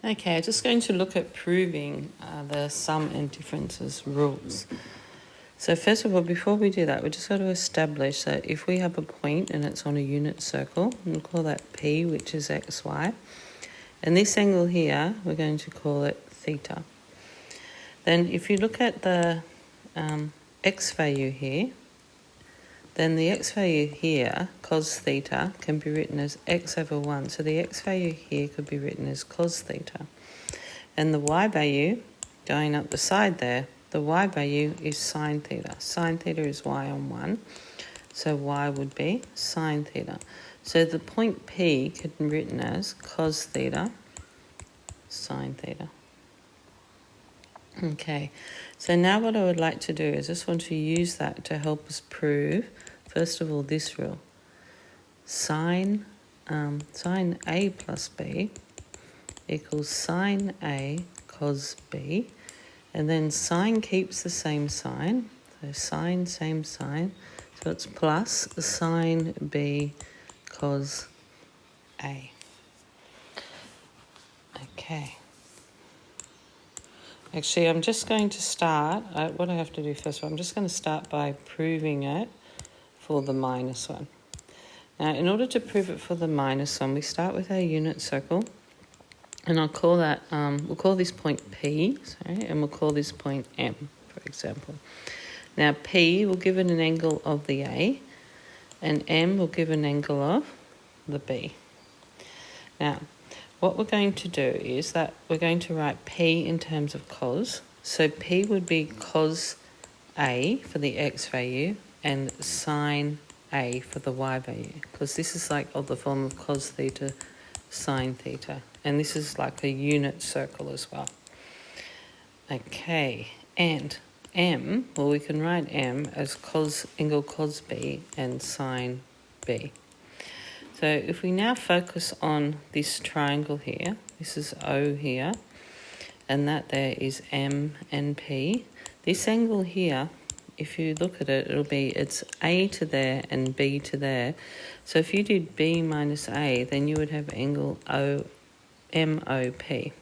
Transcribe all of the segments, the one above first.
Okay, I'm just going to look at proving the sum and differences rules. So first of all, before we do that, we just got to establish that if we have a point and it's on a unit circle, we'll call that P, which is xy. And this angle here, we're going to call it theta. Then if you look at the x value here, then the x value here, cos theta, can be written as x over 1. So the x value here could be written as cos theta. And the y value, going up the side there, the y value is sine theta. Sine theta is y on 1. So y would be sine theta. So the point P could be written as cos theta, sine theta. Okay, so now what I would like to do is just want to use that to help us prove, first of all, this rule. Sine A plus B equals sine A cos B, and then sine keeps the same sign, so sine, same sign, so it's plus sine B cos A. Okay. Actually, I'm just going to start, what I have to do first of all, I'm just going to start by proving it for the minus one. Now, in order to prove it for the minus one, we start with our unit circle, and I'll call that, we'll call this point P, and we'll call this point M, for example. Now, P will give it an angle of the A, and M will give an angle of the B. Now, what we're going to do is that we're going to write P in terms of cos. So P would be cos A for the x value and sine A for the y value, because this is like of the form of cos theta, sine theta. And this is like a unit circle as well. Okay, and M, well, we can write M as angle cos B and sine B. So if we now focus on this triangle here, this is O here, and that there is M and P. This angle here, if you look at it, it's A to there and B to there. So if you did B minus A, then you would have angle MOP.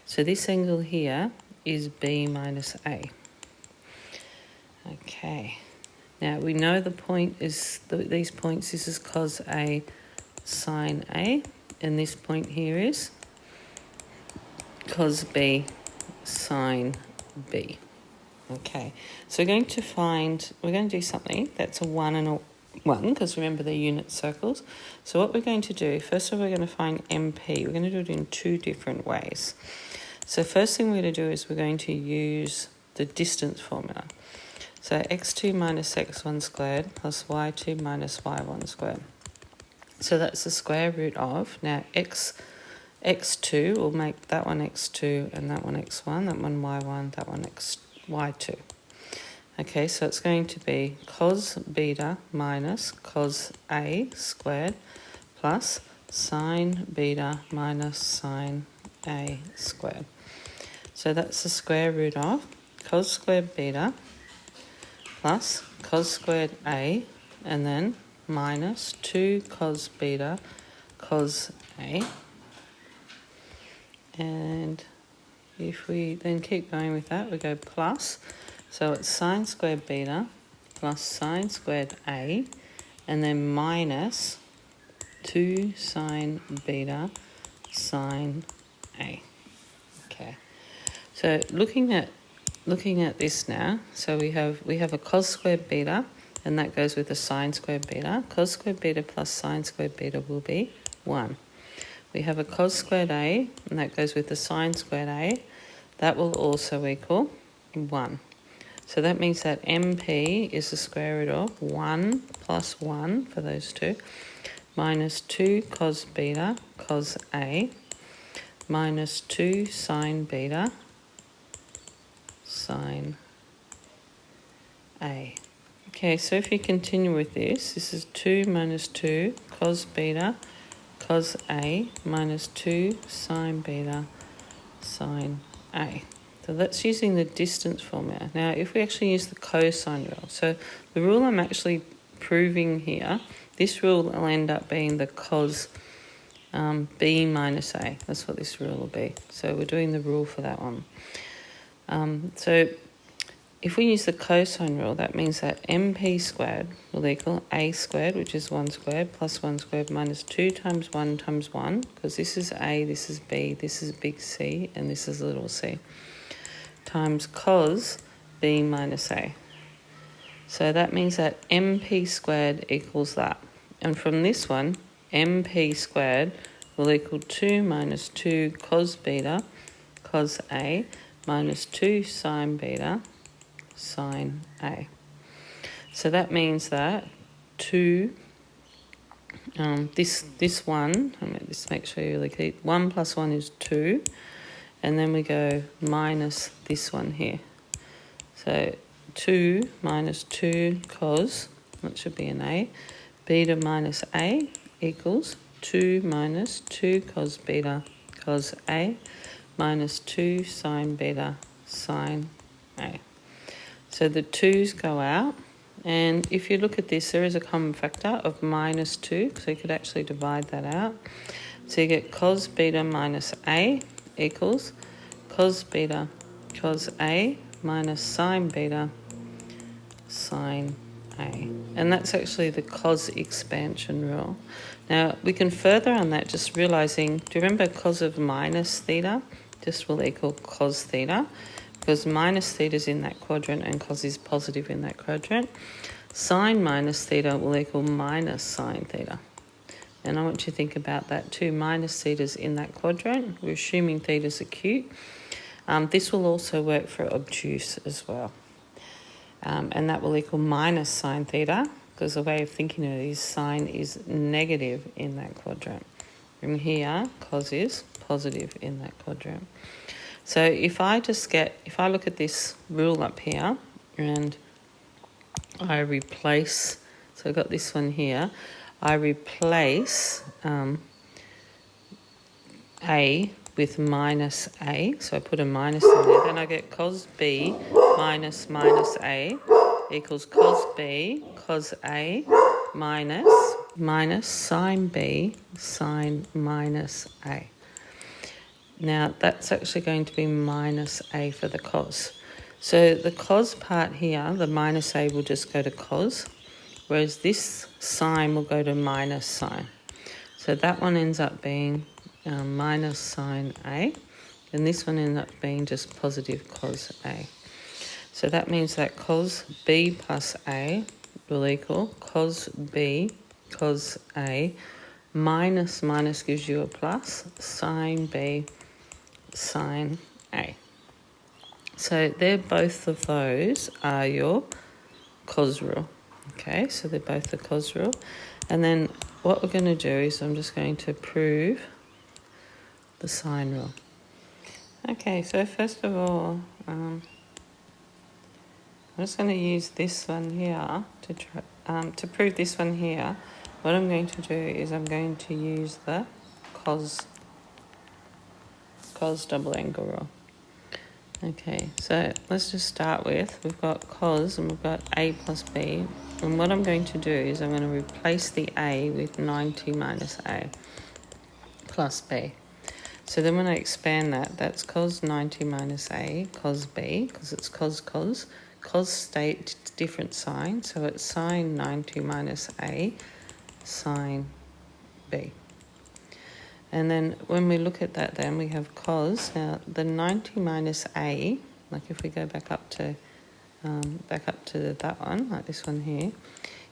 So this angle here is B minus A. Okay. Now we know the point is, these points, this is cos A sine A, and this point here is cos B sine B. Okay, so we're going to do something that's a 1 and a 1, because remember they're unit circles. So what we're going to do, first of all, we're going to find MP. We're going to do it in two different ways. So first thing we're going to do is we're going to use the distance formula. So x2 minus x1 squared plus y2 minus y1 squared. So that's the square root of, now x2 will make that one x2 and that one x1, that one y1, that one y2. Okay, so it's going to be cos beta minus cos A squared plus sine beta minus sine A squared. So that's the square root of cos squared beta plus cos squared A, and then minus 2 cos beta cos A. And if we then keep going with that, we go plus. So it's sine squared beta plus sine squared A, and then minus 2 sine beta sine A. Okay. So looking at this now, so we have a cos squared beta, and that goes with the sine squared beta. Cos squared beta plus sine squared beta will be 1. We have a cos squared A, and that goes with the sine squared A. That will also equal 1. So that means that MP is the square root of 1 plus 1 for those two, minus 2 cos beta cos A, minus 2 sine beta sine A. Okay, so if you continue with this is 2 minus 2 cos beta cos A minus 2 sine beta sine A. So that's using the distance formula. Now, if we actually use the cosine rule, so the rule I'm actually proving here, this rule will end up being the cos b minus a. That's what this rule will be. So we're doing the rule for that one. So if we use the cosine rule, that means that mp squared will equal a squared, which is 1 squared, plus 1 squared minus 2 times 1 times 1, because this is a, this is b, this is big C, and this is little c, times cos b minus a. So that means that mp squared equals that. And from this one, mp squared will equal 2 minus 2 cos beta, cos a, minus 2 sine beta, sine a. So that means that 2, this one, let's make sure you look at 1 plus 1 is 2, and then we go minus this one here. So 2 minus 2 cos, that should be an a, beta minus a equals 2 minus 2 cos beta cos a minus 2 sine beta sine a. So the 2's go out, and if you look at this, there is a common factor of minus 2, so you could actually divide that out. So you get cos beta minus a equals cos beta cos a minus sine beta sine a. And that's actually the Cos Expansion Rule. Now, we can further on that just realising, do you remember cos of minus theta? This will equal cos theta, because minus theta is in that quadrant and cos is positive in that quadrant. Sine minus theta will equal minus sine theta. And I want you to think about that too. Minus theta is in that quadrant. We're assuming theta is acute. This will also work for obtuse as well. And that will equal minus sine theta, because the way of thinking of it is sine is negative in that quadrant. From here, cos is positive in that quadrant. So if I look at this rule up here and I replace, so I've got this one here, I replace a with minus a, so I put a minus in there, then I get cos b minus minus a equals cos b cos a minus sine b sine minus a. Now that's actually going to be minus a for the cos. So the cos part here, the minus a will just go to cos, whereas this sine will go to minus sine. So that one ends up being minus sine a, and this one ends up being just positive cos a. So that means that cos b plus a will equal cos b cos a minus gives you a plus sine b sine a. So they're both of those are your cos rule. Okay, so they're both the cos rule. And then what we're going to do is I'm just going to prove the sine rule. Okay, so first of all, I'm just going to use this one here to prove this one here. What I'm going to do is I'm going to use the cos double angle rule. Okay, so let's just start with, we've got cos and we've got a plus b, and what I'm going to do is I'm going to replace the a with 90 minus a plus b. So then when I expand that, that's cos 90 minus a cos b, because it's cos state different sign, so it's sine 90 minus a sine b. And then when we look at that, then we have cos. Now the 90 minus a, like if we go back up to that one, like this one here,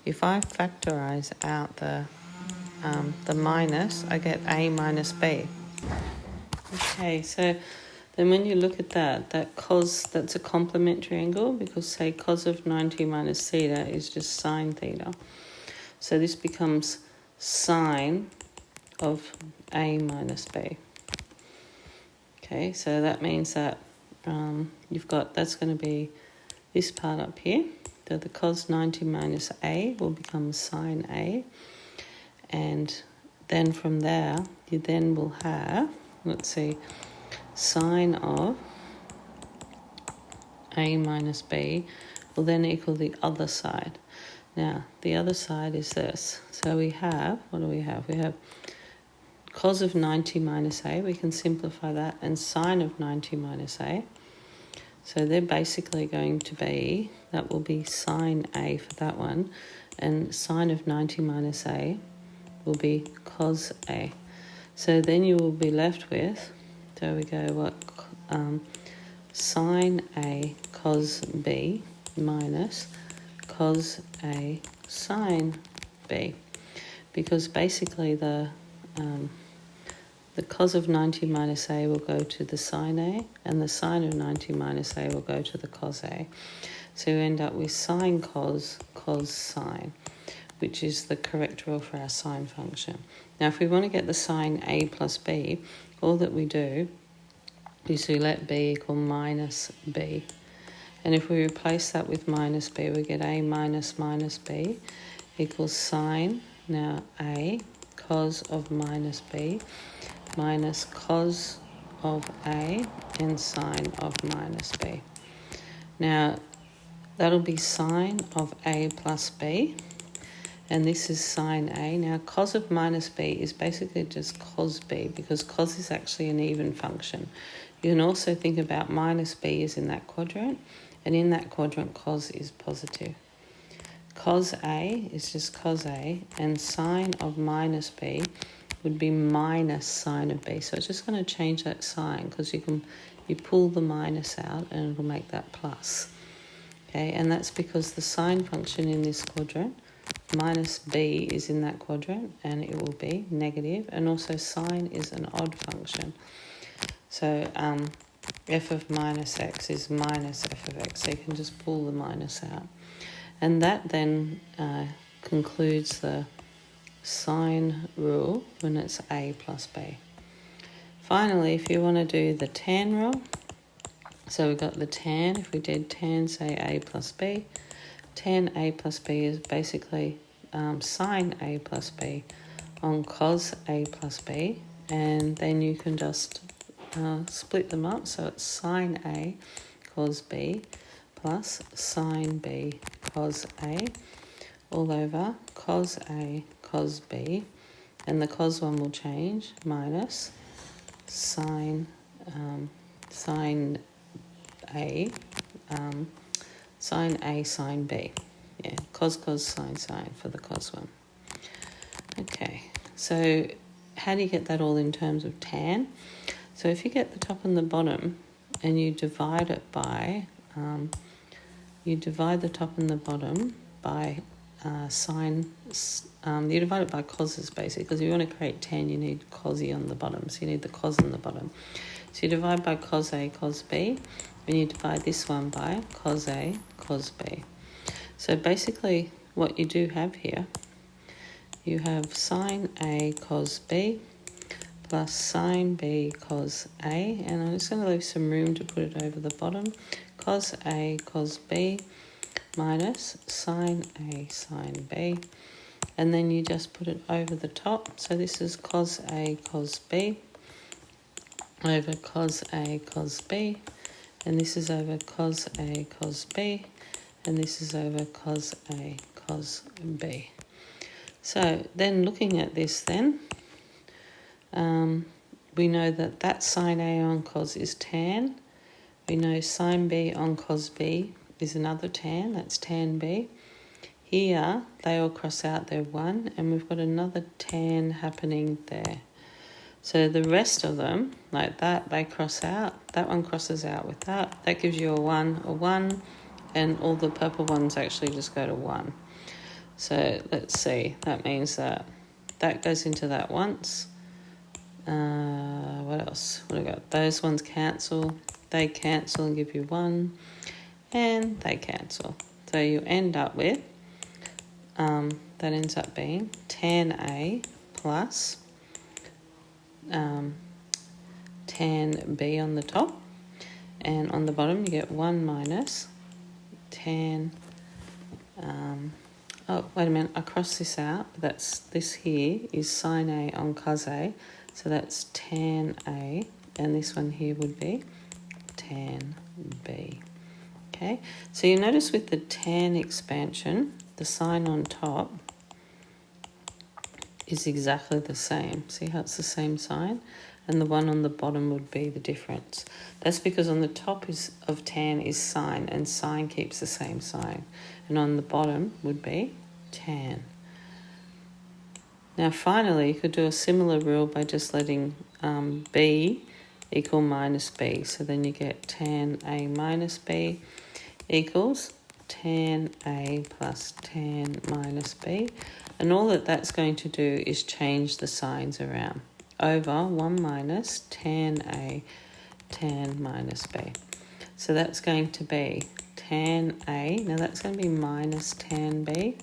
if I factorise out the minus, I get a minus b. Okay, so then when you look at that cos, that's a complementary angle, because say cos of 90 minus theta is just sine theta. So this becomes sine of a minus b. Okay, so that means that that's going to be this part up here. So the cos 90 minus a will become sine a. And then from there, you then will have, let's see, sine of a minus b will then equal the other side. Now, the other side is this. So we have, what do we have? We have cos of 90 minus a, we can simplify that, and sine of 90 minus a. So they're basically going to be, that will be sine a for that one, and sine of 90 minus a will be cos a. So then you will be left with, there we go, what, sine a cos b minus cos a sine b. Because basically the cos of 90 minus a will go to the sine a, and the sine of 90 minus a will go to the cos a. So you end up with sine cos, cos sine, which is the correct rule for our sine function. Now if we want to get the sine a plus b, all that we do is we let b equal minus b. And if we replace that with minus b, we get a minus minus b equals sine, now a, cos of minus b, minus cos of a and sine of minus b. Now that'll be sine of a plus b, and this is sine a. Now cos of minus b is basically just cos b, because cos is actually an even function. You can also think about minus b is in that quadrant, and in that quadrant cos is positive. Cos a is just cos a, and sine of minus b would be minus sine of b. So it's just going to change that sign, because you pull the minus out and it'll make that plus. Okay, and that's because the sine function in this quadrant, minus b is in that quadrant, and it will be negative, and also sine is an odd function. So f of minus x is minus f of x, so you can just pull the minus out. And that then concludes the sine rule when it's a plus b. Finally, if you want to do the tan rule, so we've got the tan, if we did tan, say a plus b, tan a plus b is basically sine a plus b on cos a plus b, and then you can just split them up, so it's sine a cos b plus sine b cos a all over cos a cos b, and the cos one will change, minus sine sine a sine b. Yeah, cos sine for the cos one. Okay, so how do you get that all in terms of tan? So if you get the top and the bottom and you divide it by you divide the top and the bottom by sine, you divide it by coses basically, because if you want to create tan you need cosi on the bottom, so you need the cos on the bottom. So you divide by cos a cos b, and you divide this one by cos a cos b. So basically what you do have here, you have sine a cos b plus sine b cos a, and I'm just going to leave some room to put it over the bottom, cos a cos b minus sine a sine b, and then you just put it over the top. So this is cos a cos b over cos a cos b, and this is over cos a cos b, and this is over cos a cos b. So then looking at this then, we know that sine a on cos is tan. We know sine b on cos b is another tan, that's tan b. Here, they all cross out, they're 1, and we've got another tan happening there. So the rest of them, like that, they cross out. That one crosses out with that. That gives you a 1, and all the purple ones actually just go to 1. So let's see, that means that goes into that once. What else? What have we got? Those ones cancel. They cancel and give you 1, and they cancel. So you end up with, that ends up being tan A plus tan B on the top, and on the bottom you get 1 minus tan, oh wait a minute, I crossed this out, but this here is sine A on cos A, so that's tan A, and this one here would be tan B. Okay, so you notice with the tan expansion, the sign on top is exactly the same. See how it's the same sign? And the one on the bottom would be the difference. That's because on the top of tan is sine, and sine keeps the same sign. And on the bottom would be tan. Now finally, you could do a similar rule by just letting b equal minus b. So then you get tan a minus b equals tan a plus tan minus b. And all that's going to do is change the signs around. Over 1 minus tan a tan minus b. So that's going to be tan a. Now that's going to be minus tan b,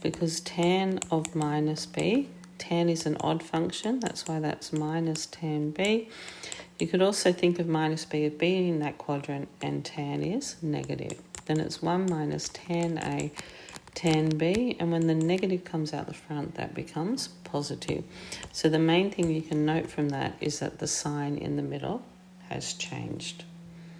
because tan of minus b, tan is an odd function, that's why that's minus tan b. You could also think of minus b as being in that quadrant, and tan is negative. Then it's 1 minus tan a tan b, and when the negative comes out the front, that becomes positive. So the main thing you can note from that is that the sign in the middle has changed.